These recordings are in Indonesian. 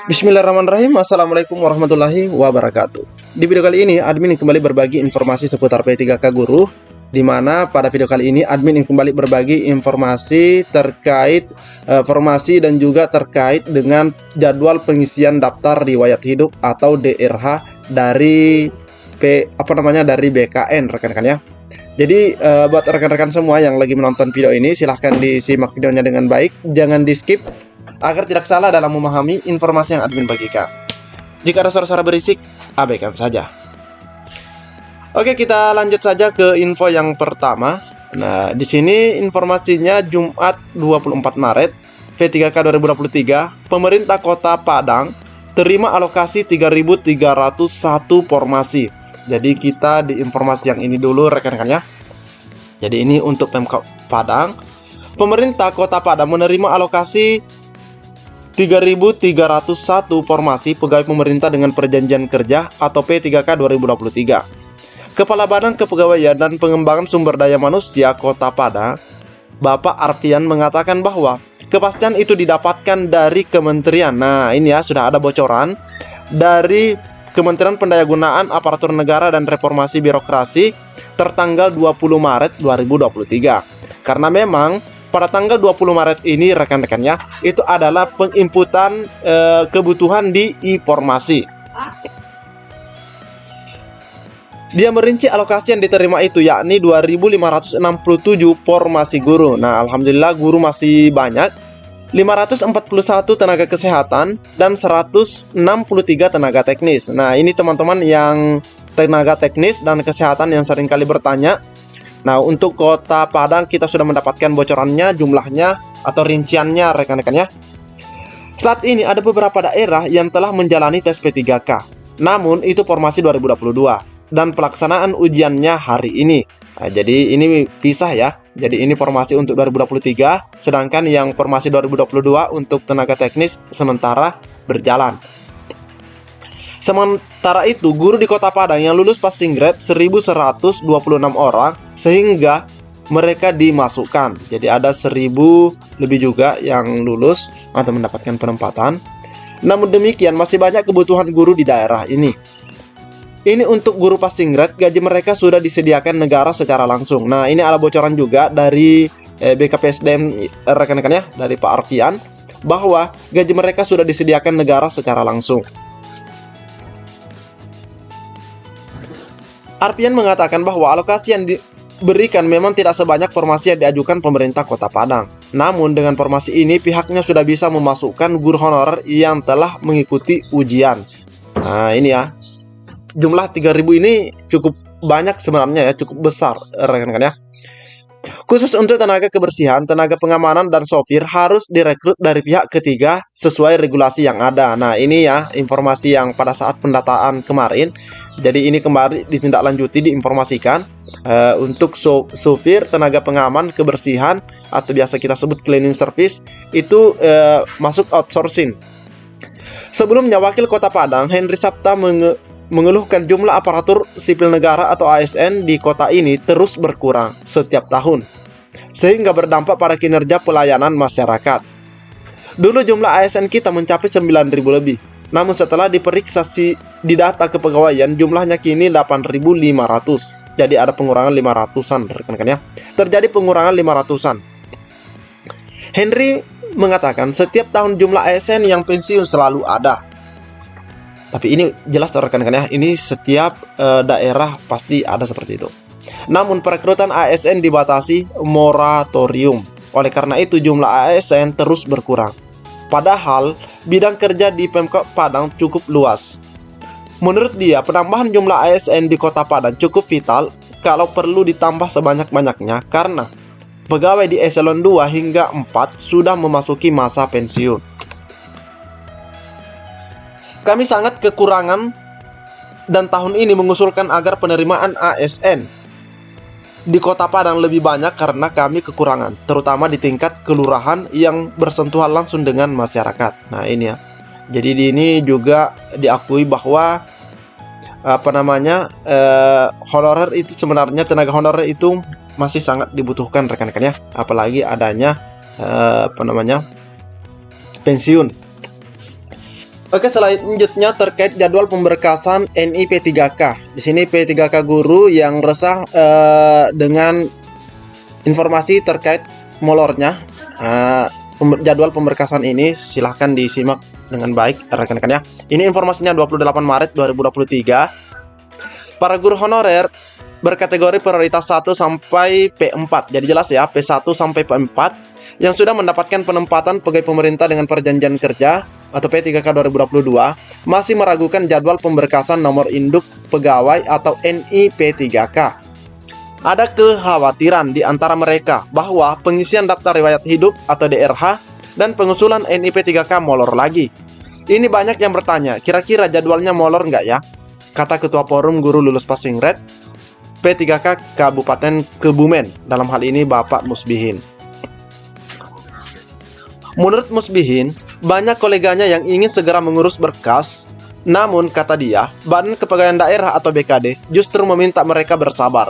Bismillahirrahmanirrahim. Assalamualaikum warahmatullahi wabarakatuh. Di video kali ini, admin kembali berbagi informasi seputar P3K Guru, di mana pada video kali ini admin kembali berbagi informasi terkait formasi dan juga terkait dengan jadwal pengisian daftar riwayat hidup atau DRH dari dari BKN, rekan-rekan ya. Jadi buat rekan-rekan semua yang lagi menonton video ini, silahkan disimak videonya dengan baik, jangan di skip agar tidak salah dalam memahami informasi yang admin bagikan. Jika ada suara-suara berisik, abaikan saja. Oke, kita lanjut saja ke info yang pertama. Nah, di sini informasinya Jumat 24 Maret P3K 2023, pemerintah Kota Padang terima alokasi 3.301 formasi. Jadi kita di informasi yang ini dulu rekan-rekan ya. Jadi ini untuk Pemkab Padang. Pemerintah Kota Padang menerima alokasi 3.301 formasi pegawai pemerintah dengan perjanjian kerja atau P3K 2023. Kepala Badan Kepegawaian dan Pengembangan Sumber Daya Manusia Kota Padang, Bapak Arfian mengatakan bahwa kepastian itu didapatkan dari kementerian. Nah, ini ya sudah ada bocoran dari Kementerian Pendayagunaan Aparatur Negara dan Reformasi Birokrasi tertanggal 20 Maret 2023. Karena memang pada tanggal 20 Maret ini rekan-rekan ya, itu adalah penginputan kebutuhan di informasi. Dia merinci alokasi yang diterima itu yakni 2.567 formasi guru. Nah, alhamdulillah guru masih banyak. 541 tenaga kesehatan dan 163 tenaga teknis. Nah, ini teman-teman yang tenaga teknis dan kesehatan yang sering kali bertanya. Nah, untuk Kota Padang kita sudah mendapatkan bocorannya, jumlahnya atau rinciannya rekan-rekan ya. Saat ini ada beberapa daerah yang telah menjalani tes P3K. Namun itu formasi 2022 dan pelaksanaan ujiannya hari ini. Nah, jadi ini pisah ya. Jadi ini formasi untuk 2023, sedangkan yang formasi 2022 untuk tenaga teknis sementara berjalan. Sementara itu, guru di Kota Padang yang lulus passing grade 1.126 orang, sehingga mereka dimasukkan. Jadi ada 1.000 lebih juga yang lulus atau mendapatkan penempatan. Namun demikian, masih banyak kebutuhan guru di daerah ini. Ini untuk guru passing grade, gaji mereka sudah disediakan negara secara langsung. Nah, ini ada bocoran juga dari BKPSDM rekan-rekan ya, dari Pak Arfian, bahwa gaji mereka sudah disediakan negara secara langsung. Arfian mengatakan bahwa alokasi yang diberikan memang tidak sebanyak formasi yang diajukan pemerintah Kota Padang. Namun dengan formasi ini pihaknya sudah bisa memasukkan guru honorer yang telah mengikuti ujian. Nah, ini ya. Jumlah 3.000 ini cukup banyak sebenarnya ya, cukup besar rekan-rekan ya. Khusus untuk tenaga kebersihan, tenaga pengamanan, dan sopir harus direkrut dari pihak ketiga sesuai regulasi yang ada. Nah, ini ya informasi yang pada saat pendataan kemarin. Jadi ini kembali ditindaklanjuti, diinformasikan untuk sopir, tenaga pengaman, kebersihan atau biasa kita sebut cleaning service itu masuk outsourcing. Sebelumnya Wakil Kota Padang Henry Sapta mengeluhkan jumlah aparatur sipil negara atau ASN di kota ini terus berkurang setiap tahun, sehingga berdampak pada kinerja pelayanan masyarakat. Dulu jumlah ASN kita mencapai 9.000 lebih, namun setelah diperiksa di data kepegawaian jumlahnya kini 8.500. Jadi ada pengurangan 500-an rekan-rekan ya. Terjadi pengurangan 500-an. Henry mengatakan setiap tahun jumlah ASN yang pensiun selalu ada. Tapi ini jelas rekan-rekan ya, ini setiap daerah pasti ada seperti itu. Namun perekrutan ASN dibatasi moratorium. Oleh karena itu jumlah ASN terus berkurang. Padahal bidang kerja di Pemkab Padang cukup luas. Menurut dia, penambahan jumlah ASN di Kota Padang cukup vital kalau perlu ditambah sebanyak-banyaknya karena pegawai di eselon 2 hingga 4 sudah memasuki masa pensiun. Kami sangat kekurangan dan tahun ini mengusulkan agar penerimaan ASN di Kota Padang lebih banyak karena kami kekurangan, terutama di tingkat kelurahan yang bersentuhan langsung dengan masyarakat. Nah, ini ya. Jadi di ini juga diakui bahwa honorer itu sebenarnya, tenaga honorer itu masih sangat dibutuhkan rekan-rekan ya, apalagi adanya pensiun. Oke, selanjutnya terkait jadwal pemberkasan NI P3K. Di sini P3K guru yang resah dengan informasi terkait molornya jadwal pemberkasan ini, silahkan disimak dengan baik rekan-rekan ya. Ini informasinya 28 Maret 2023. Para guru honorer berkategori prioritas 1 sampai P4. Jadi jelas ya, P1 sampai P4 yang sudah mendapatkan penempatan pegawai pemerintah dengan perjanjian kerja atau P3K 2022 masih meragukan jadwal pemberkasan nomor induk pegawai atau NI P3K. Ada kekhawatiran di antara mereka bahwa pengisian daftar riwayat hidup atau DRH dan pengusulan NI P3K molor lagi. Ini banyak yang bertanya, kira-kira jadwalnya molor nggak ya? Kata Ketua Forum Guru Lulus Passing Grade P3K Kabupaten Kebumen, dalam hal ini Bapak Musbihin. Menurut Musbihin, banyak koleganya yang ingin segera mengurus berkas, namun kata dia, Badan Kepegawaian Daerah atau BKD justru meminta mereka bersabar.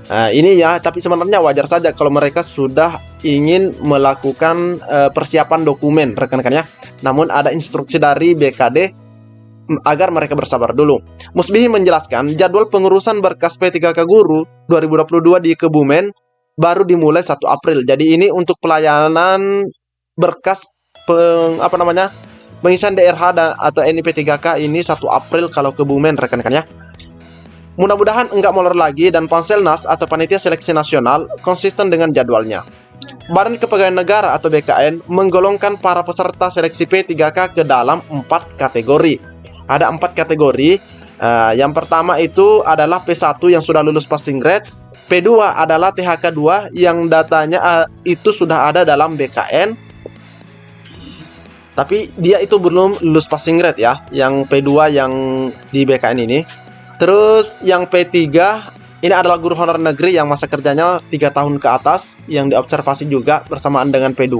Nah, ini ya, tapi sebenarnya wajar saja kalau mereka sudah ingin melakukan persiapan dokumen, rekan-rekan ya. Namun ada instruksi dari BKD agar mereka bersabar dulu. Musbihin menjelaskan, jadwal pengurusan berkas P3K Guru 2022 di Kebumen baru dimulai 1 April. Jadi ini untuk pelayanan berkas pengisian DRH atau NI P3K ini 1 April kalau Kebumen, rekan-rekan ya. Mudah-mudahan enggak molor lagi dan Panselnas atau Panitia Seleksi Nasional konsisten dengan jadwalnya. Badan Kepegawaian Negara atau BKN menggolongkan para peserta seleksi P3K ke dalam 4 kategori. Ada 4 kategori. Yang pertama itu adalah P1 yang sudah lulus passing grade. P2 adalah THK2 yang datanya itu sudah ada dalam BKN. Tapi dia itu belum lulus passing grade ya, yang P2 yang di BKN ini. Terus yang P3 ini adalah guru honor negeri yang masa kerjanya 3 tahun ke atas, yang diobservasi juga bersamaan dengan P2.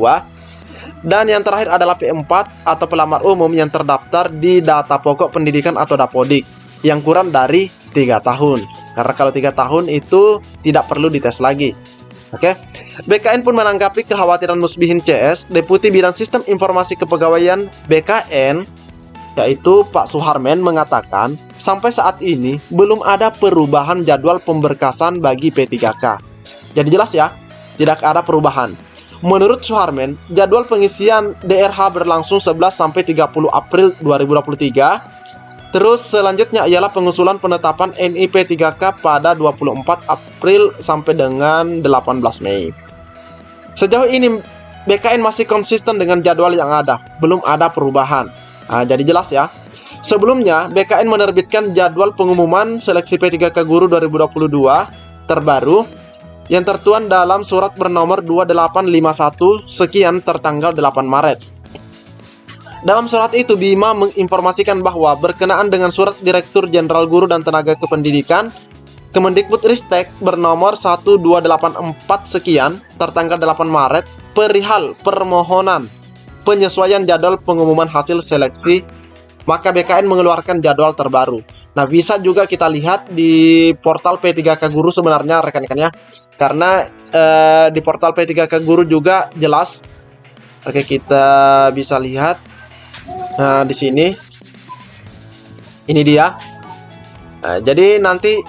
Dan yang terakhir adalah P4 atau pelamar umum yang terdaftar di data pokok pendidikan atau Dapodik yang kurang dari 3 tahun. Karena kalau 3 tahun itu tidak perlu dites lagi. Oke. BKN pun menanggapi kekhawatiran Musbihin CS, Deputi Bidang Sistem Informasi Kepegawaian BKN, yaitu Pak Suharmen, mengatakan sampai saat ini belum ada perubahan jadwal pemberkasan bagi P3K. Jadi jelas ya, tidak ada perubahan. Menurut Suharmen, jadwal pengisian DRH berlangsung 11 sampai 30 April 2023. Terus selanjutnya ialah pengusulan penetapan NI P3K pada 24 April sampai dengan 18 Mei. Sejauh ini BKN masih konsisten dengan jadwal yang ada, belum ada perubahan. Jadi jelas ya. Sebelumnya BKN menerbitkan jadwal pengumuman seleksi P3K Guru 2022 terbaru yang tertuang dalam surat bernomor 2851 sekian tertanggal 8 Maret. Dalam surat itu Bima menginformasikan bahwa berkenaan dengan surat Direktur Jenderal Guru dan Tenaga Kependidikan Kemendikbudristek bernomor 1284 sekian tertanggal 8 Maret perihal permohonan penyesuaian jadwal pengumuman hasil seleksi, maka BKN mengeluarkan jadwal terbaru. Nah, bisa juga kita lihat di portal P3K Guru sebenarnya rekan-rekannya, karena di portal P3K Guru juga jelas. Oke, kita bisa lihat. Nah, di sini ini dia. Jadi nanti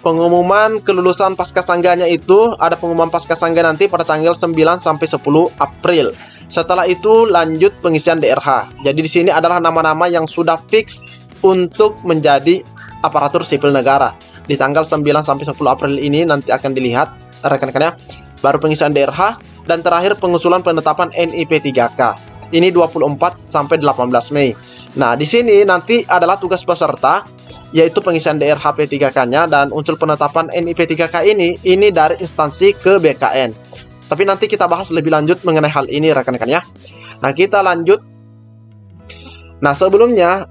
pengumuman kelulusan pascasangkanya itu ada pengumuman pascasangka nanti pada tanggal 9 sampai 10 April. Setelah itu lanjut pengisian DRH. Jadi di sini adalah nama-nama yang sudah fix untuk menjadi aparatur sipil negara. Di tanggal 9 sampai 10 April ini nanti akan dilihat rekan-rekannya. Baru pengisian DRH dan terakhir pengusulan penetapan NIP3K. Ini 24 sampai 18 Mei. Nah, di sini nanti adalah tugas peserta, yaitu pengisian DRH P3K-nya dan unsur penetapan NIP3K ini dari instansi ke BKN. Tapi nanti kita bahas lebih lanjut mengenai hal ini rekan-rekan ya. Nah, kita lanjut. Nah, sebelumnya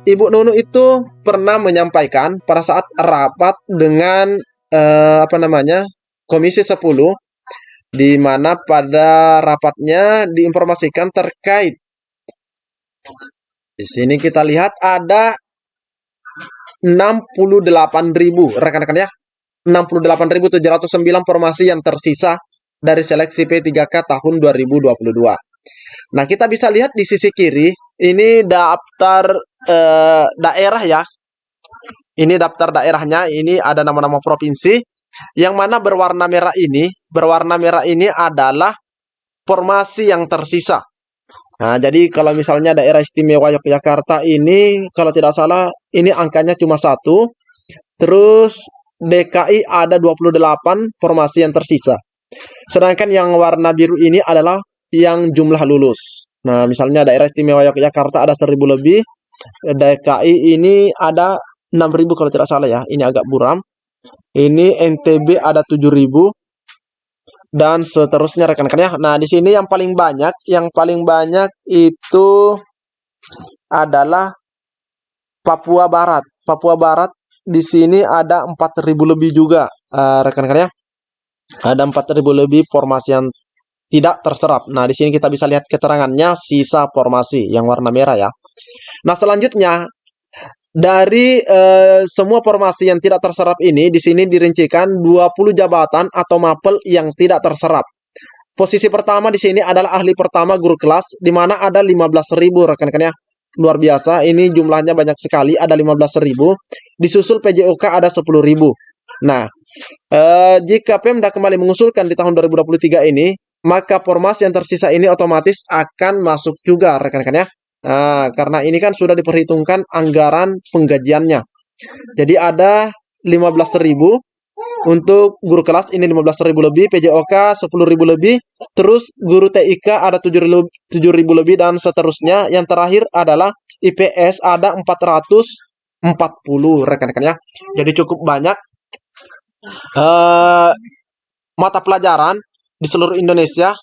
Ibu Nunu itu pernah menyampaikan pada saat rapat dengan Komisi 10, di mana pada rapatnya diinformasikan terkait. Di sini kita lihat ada 68.000 rekan-rekan ya. 68.709 formasi yang tersisa dari seleksi P3K tahun 2022. Nah, kita bisa lihat di sisi kiri, ini daftar daerah ya. Ini daftar daerahnya, ini ada nama-nama provinsi. Yang mana berwarna merah ini adalah formasi yang tersisa. Nah, jadi kalau misalnya daerah istimewa Yogyakarta ini, kalau tidak salah, ini angkanya cuma satu. Terus DKI ada 28 formasi yang tersisa. Sedangkan yang warna biru ini adalah yang jumlah lulus. Nah, misalnya daerah istimewa Yogyakarta ada 1.000 lebih. DKI ini ada 6.000 kalau tidak salah ya. Ini agak buram. Ini NTB ada 7.000 dan seterusnya rekan-rekan ya. Nah, di sini yang paling banyak itu adalah Papua Barat. Papua Barat di sini ada 4.000 lebih juga, rekan-rekan ya. Ada 4.000 lebih formasi yang tidak terserap. Nah, di sini kita bisa lihat keterangannya sisa formasi yang warna merah ya. Nah, selanjutnya dari semua formasi yang tidak terserap ini, di sini dirincikan 20 jabatan atau mapel yang tidak terserap. Posisi pertama di sini adalah ahli pertama guru kelas, di mana ada 15.000 rekan-rekan ya. Luar biasa, ini jumlahnya banyak sekali, ada 15.000. Disusul PJOK ada 10.000. Nah, jika Pemda kembali mengusulkan di tahun 2023 ini, maka formasi yang tersisa ini otomatis akan masuk juga rekan-rekan ya. Nah, karena ini kan sudah diperhitungkan anggaran penggajiannya. Jadi ada 15.000 untuk guru kelas ini 15.000 lebih, PJOK 10.000 lebih, terus guru TIK ada 7.000 lebih dan seterusnya. Yang terakhir adalah IPS ada 440 rekan-rekan ya. Jadi cukup banyak mata pelajaran di seluruh Indonesia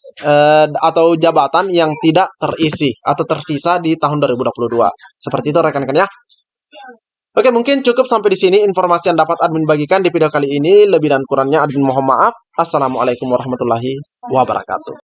atau jabatan yang tidak terisi atau tersisa di tahun 2022. Seperti itu rekan-rekan ya. Oke, mungkin cukup sampai di sini informasi yang dapat admin bagikan di video kali ini. Lebih dan kurangnya admin mohon maaf. Assalamualaikum warahmatullahi wabarakatuh.